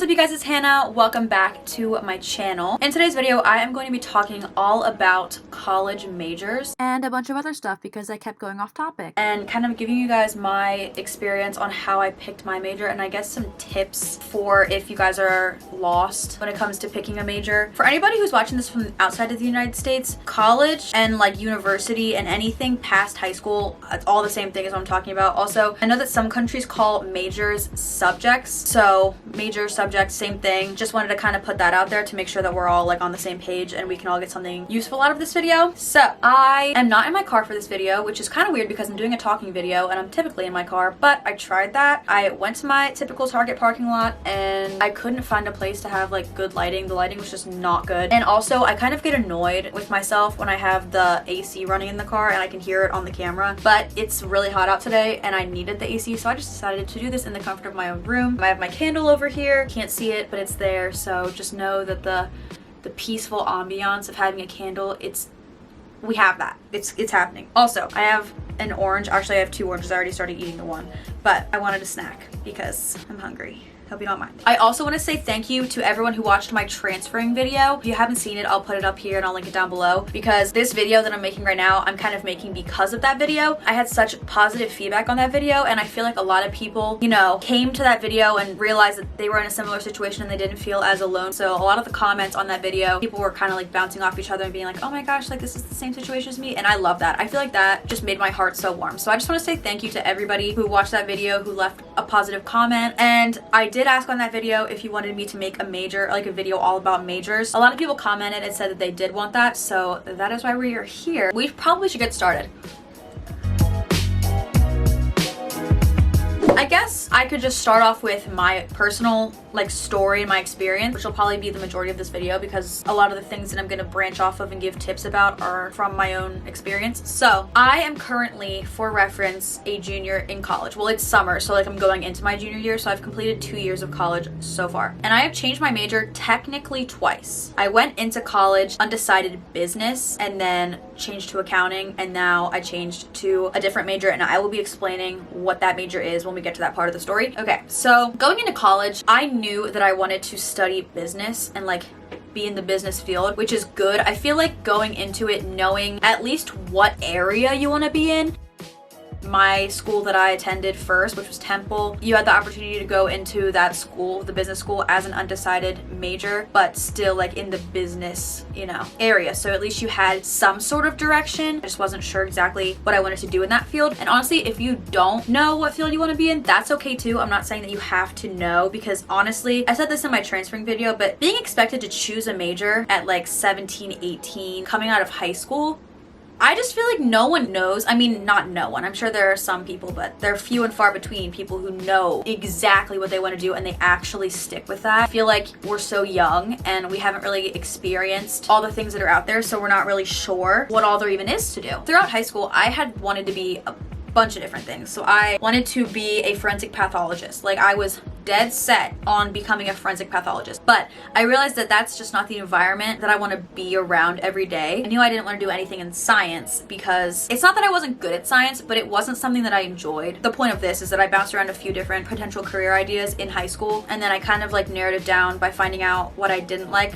What's up you guys, it's Hannah. Welcome back to my channel. In today's video, I am going to be talking all about college majors and a bunch of other stuff because I kept going off topic, and kind of giving you guys my experience on how I picked my major, and I guess some tips for if you guys are lost when it comes to picking a major. For anybody who's watching this from outside of the United States, college and like university and anything past high school, it's all the same thing as what I'm talking about. Also, I know that some countries call majors subjects, so major, subject, same thing. Just wanted to kind of put that out there to make sure that we're all like on the same page and we can all get something useful out of this video. So I am not in my car for this video, which is kind of weird because I'm doing a talking video and I'm typically in my car, but I tried that. I went to my typical Target parking lot and I couldn't find a place to have like good lighting. The lighting was just not good. And also I kind of get annoyed with myself when I have the AC running in the car and I can hear it on the camera, but it's really hot out today and I needed the AC, so I just decided to do this in the comfort of my own room. I have my candle over here. Can't see it, but it's there, so just know that the peaceful ambiance of having a candle, we have that. It's happening. Also, I have an orange. Actually, I have two oranges. I already started eating the one, but I wanted a snack because I'm hungry. Hope you don't mind. I also want to say thank you to everyone who watched my transferring video. If you haven't seen it, I'll put it up here and I'll link it down below, because this video that I'm making right now, I'm kind of making because of that video. I had such positive feedback on that video, and I feel like a lot of people, you know, came to that video and realized that they were in a similar situation and they didn't feel as alone. So a lot of the comments on that video, people were kind of like bouncing off each other and being like, oh my gosh, like this is the same situation as me. And I love that. I feel like that just made my heart so warm. So I just want to say thank you to everybody who watched that video, who left a positive comment. And I did ask on that video if you wanted me to make a major, like a video all about majors. A lot of people commented and said that they did want that, so that is why we are here. We probably should get started. I guess I could just start off with my personal like story and my experience, which will probably be the majority of this video because a lot of the things that I'm going to branch off of and give tips about are from my own experience. So I am currently, for reference, a junior in college. Well, it's summer, so like I'm going into my junior year, so I've completed 2 years of college so far. And I have changed my major technically twice. I went into college undecided business and then changed to accounting, and now I changed to a different major, and I will be explaining what that major is when we get to that part of the story. Okay, so going into college, I knew that I wanted to study business and like be in the business field, which is good. I feel like going into it knowing at least what area you want to be in. My school that I attended first, which was Temple, you had the opportunity to go into that school, the business school, as an undecided major, but still like in the business, you know, area. So at least you had some sort of direction. I just wasn't sure exactly what I wanted to do in that field. And honestly, if you don't know what field you want to be in, that's okay too. I'm not saying that you have to know, because honestly, I said this in my transferring video, but being expected to choose a major at like 17, 18, coming out of high school, I just feel like no one knows. I mean, not no one. I'm sure there are some people, but they're few and far between people who know exactly what they want to do and they actually stick with that. I feel like we're so young and we haven't really experienced all the things that are out there, so we're not really sure what all there even is to do. Throughout high school, I had wanted to be a bunch of different things. So I wanted to be a forensic pathologist. Like I was dead set on becoming a forensic pathologist, but I realized that that's just not the environment that I want to be around every day. I knew I didn't want to do anything in science because it's not that I wasn't good at science, but it wasn't something that I enjoyed. The point of this is that I bounced around a few different potential career ideas in high school, and then I kind of like narrowed it down by finding out what I didn't like.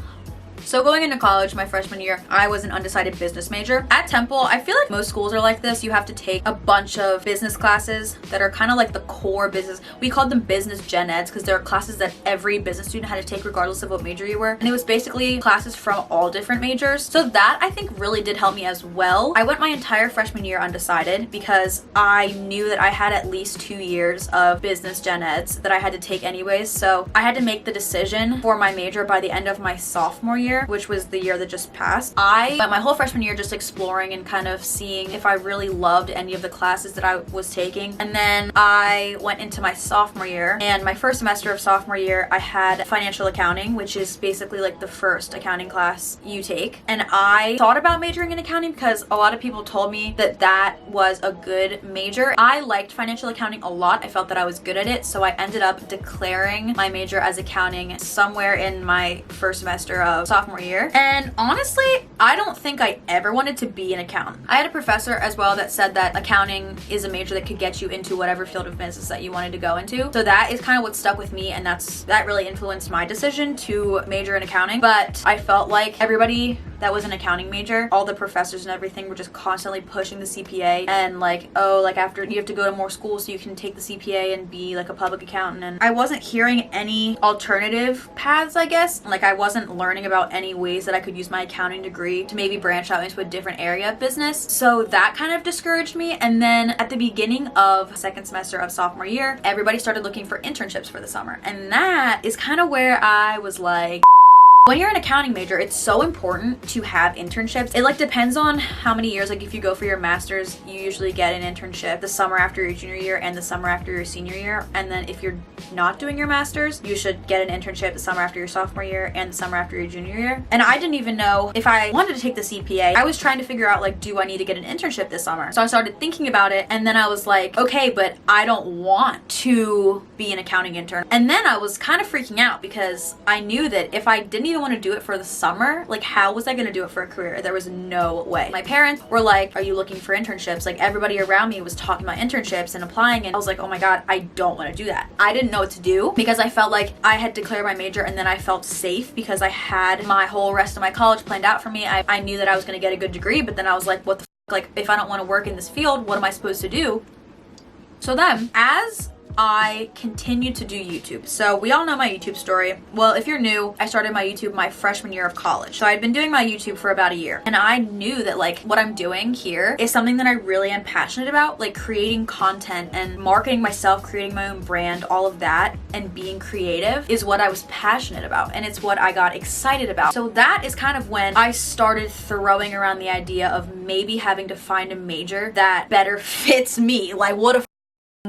So going into college, my freshman year, I was an undecided business major. At Temple, I feel like most schools are like this. You have to take a bunch of business classes that are kind of like the core business. We called them business gen eds because there are classes that every business student had to take regardless of what major you were. And it was basically classes from all different majors. So that I think really did help me as well. I went my entire freshman year undecided because I knew that I had at least 2 years of business gen eds that I had to take anyways. So I had to make the decision for my major by the end of my sophomore year, which was the year that just passed. I spent my whole freshman year just exploring and kind of seeing if I really loved any of the classes that I was taking. And then I went into my sophomore year, and my first semester of sophomore year, I had financial accounting, which is basically like the first accounting class you take. And I thought about majoring in accounting because a lot of people told me that that was a good major. I liked financial accounting a lot. I felt that I was good at it, so I ended up declaring my major as accounting somewhere in my first semester of sophomore sophomore year. And honestly, I don't think I ever wanted to be an accountant. I had a professor as well that said that accounting is a major that could get you into whatever field of business that you wanted to go into. So that is kind of what stuck with me, and that really influenced my decision to major in accounting. But I felt like everybody that was an accounting major, all the professors and everything were just constantly pushing the CPA and like, oh, like after you have to go to more schools so you can take the CPA and be like a public accountant. And I wasn't hearing any alternative paths, I guess. Like I wasn't learning about any ways that I could use my accounting degree to maybe branch out into a different area of business. So that kind of discouraged me. And then at the beginning of second semester of sophomore year, everybody started looking for internships for the summer. And that is kind of where I was like, when you're an accounting major, it's so important to have internships. It like depends on how many years. Like if you go for your master's, you usually get an internship the summer after your junior year and the summer after your senior year. And then if you're not doing your master's, you should get an internship the summer after your sophomore year and the summer after your junior year. And I didn't even know if I wanted to take the CPA. I was trying to figure out like, do I need to get an internship this summer? So I started thinking about it, and then I was like, okay, but I don't want to be an accounting intern. And then I was kind of freaking out because I knew that if I didn't even want to do it for the summer, like how was I going to do it for a career? There was no way. My parents were like, are you looking for internships? Like everybody around me was talking about internships and applying, and I was like, oh my god, I don't want to do that. I didn't know what to do because I felt like I had declared my major, and then I felt safe because I had my whole rest of my college planned out for me. I knew that I was going to get a good degree, but then I was like, what the f-? Like if I don't want to work in this field, what am I supposed to do? So then as I continued to do YouTube. So we all know my YouTube story. Well, if you're new, I started my YouTube my freshman year of college. So I'd been doing my YouTube for about a year, and I knew that like what I'm doing here is something that I really am passionate about, like creating content and marketing myself, creating my own brand, all of that, and being creative is what I was passionate about, and it's what I got excited about. So that is kind of when I started throwing around the idea of maybe having to find a major that better fits me. Like what a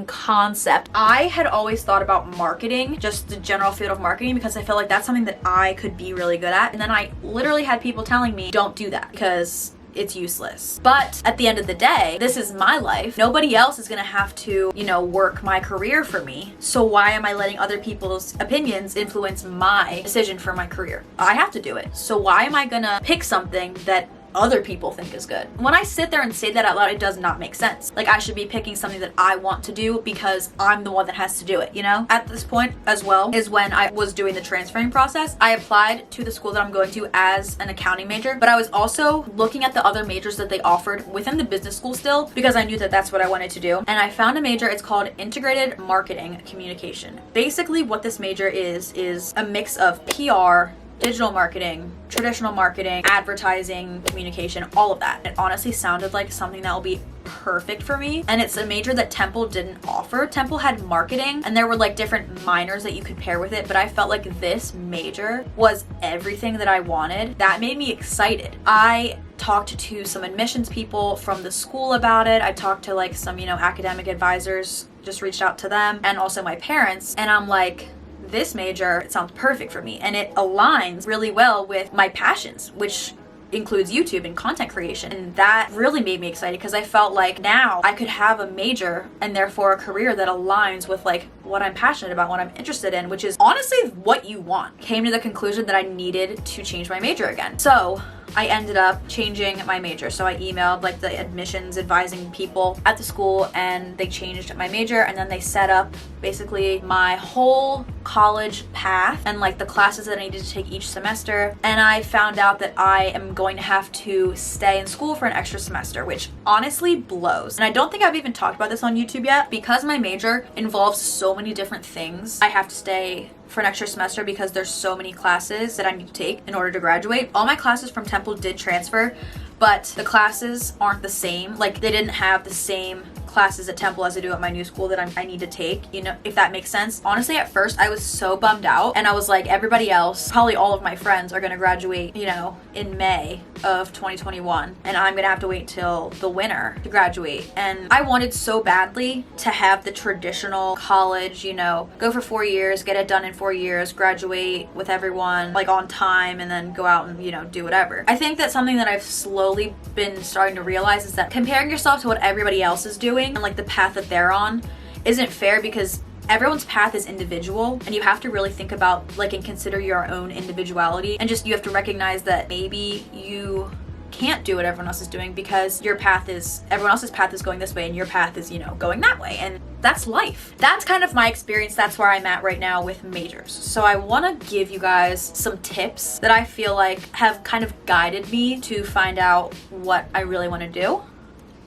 concept. I had always thought about marketing, just the general field of marketing, because I felt like that's something that I could be really good at. And then I literally had people telling me, don't do that because it's useless. But at the end of the day, this is my life. Nobody else is gonna have to, you know, work my career for me. So why am I letting other people's opinions influence my decision for my career? I have to do it. So why am I gonna pick something that other people think is good? When I sit there and say that out loud, it does not make sense. Like I should be picking something that I want to do because I'm the one that has to do it, you know? At this point as well is when I was doing the transferring process. I applied to the school that I'm going to as an accounting major, but I was also looking at the other majors that they offered within the business school still, because I knew that that's what I wanted to do. And I found a major, it's called Integrated Marketing Communication. Basically what this major is a mix of PR, digital marketing, traditional marketing, advertising, communication, all of that. It honestly sounded like something that will be perfect for me. And it's a major that Temple didn't offer. Temple had marketing, and there were like different minors that you could pair with it, but I felt like this major was everything that I wanted. That made me excited. I talked to some admissions people from the school about it. I talked to like some, you know, academic advisors, just reached out to them, and also my parents, and I'm like, this major, it sounds perfect for me, and it aligns really well with my passions, which includes YouTube and content creation. And that really made me excited because I felt like now I could have a major and therefore a career that aligns with like what I'm passionate about, what I'm interested in, which is honestly what you want. Came to the conclusion that I needed to change my major again. So I ended up changing my major. So I emailed like the admissions advising people at the school, and they changed my major, and then they set up basically my whole college path and like the classes that I needed to take each semester. And I found out that I am going to have to stay in school for an extra semester, which honestly blows. And I don't think I've even talked about this on YouTube yet, because my major involves so many different things. I have to stay for an extra semester because there's so many classes that I need to take in order to graduate. All my classes from Temple did transfer, but the classes aren't the same. Like they didn't have the same classes at Temple as I do at my new school that I need to take, you know, if that makes sense. Honestly, at first I was so bummed out, and I was like, everybody else, probably all of my friends are gonna graduate, you know, in May of 2021, and I'm gonna have to wait till the winter to graduate. And I wanted so badly to have the traditional college, you know, go for 4 years, get it done in 4 years, graduate with everyone like on time, and then go out and, you know, do whatever. I think that's something that I've slowly been starting to realize, is that comparing yourself to what everybody else is doing and like the path that they're on isn't fair, because everyone's path is individual, and you have to really think about like and consider your own individuality, and just you have to recognize that maybe you can't do what everyone else is doing because everyone else's path is going this way and your path is, you know, going that way, and that's life. That's kind of my experience. That's where I'm at right now with majors. So I want to give you guys some tips that I feel like have kind of guided me to find out what I really want to do.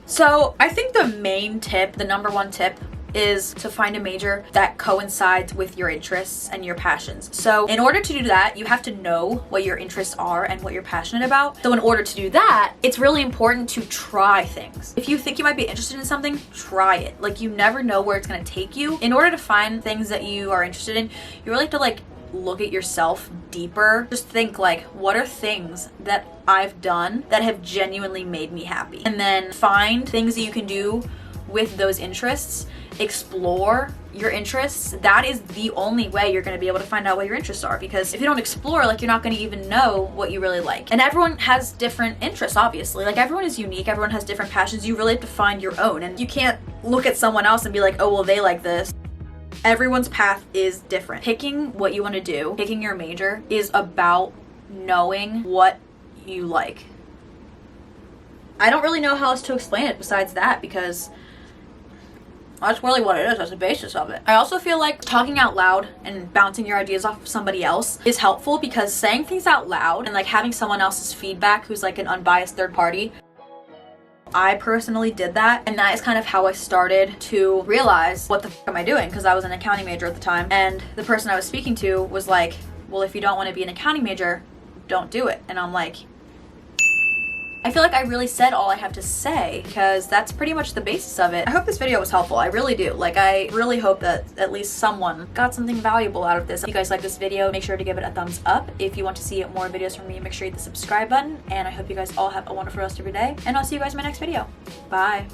So I think the main tip, the number one tip, is to find a major that coincides with your interests and your passions. So in order to do that, you have to know what your interests are and what you're passionate about. So in order to do that, it's really important to try things. If you think you might be interested in something, try it. Like, you never know where it's going to take you. In order to find things that you are interested in, you really have to like look at yourself deeper. Just think like, what are things that I've done that have genuinely made me happy? And then find things that you can do with those interests. Explore your interests. That is the only way you're going to be able to find out what your interests are, because if you don't explore, like, you're not going to even know what you really like. And everyone has different interests, obviously. Like, everyone is unique, everyone has different passions. You really have to find your own, and you can't look at someone else and be like, oh well, they like this. Everyone's path is different. Picking what you want to do, picking your major, is about knowing what you like. I don't really know how else to explain it besides that, because that's really what it is. That's the basis of it. I also feel like talking out loud and bouncing your ideas off of somebody else is helpful, because saying things out loud and like having someone else's feedback who's like an unbiased third party, I personally did that, and that is kind of how I started to realize, what the f am I doing? Because I was an accounting major at the time, and the person I was speaking to was like, well, if you don't want to be an accounting major, don't do it. And I'm like, I feel like I really said all I have to say, because that's pretty much the basis of it. I hope this video was helpful. I really do. Like, I really hope that at least someone got something valuable out of this. If you guys like this video, make sure to give it a thumbs up. If you want to see more videos from me, make sure you hit the subscribe button. And I hope you guys all have a wonderful rest of your day. And I'll see you guys in my next video. Bye.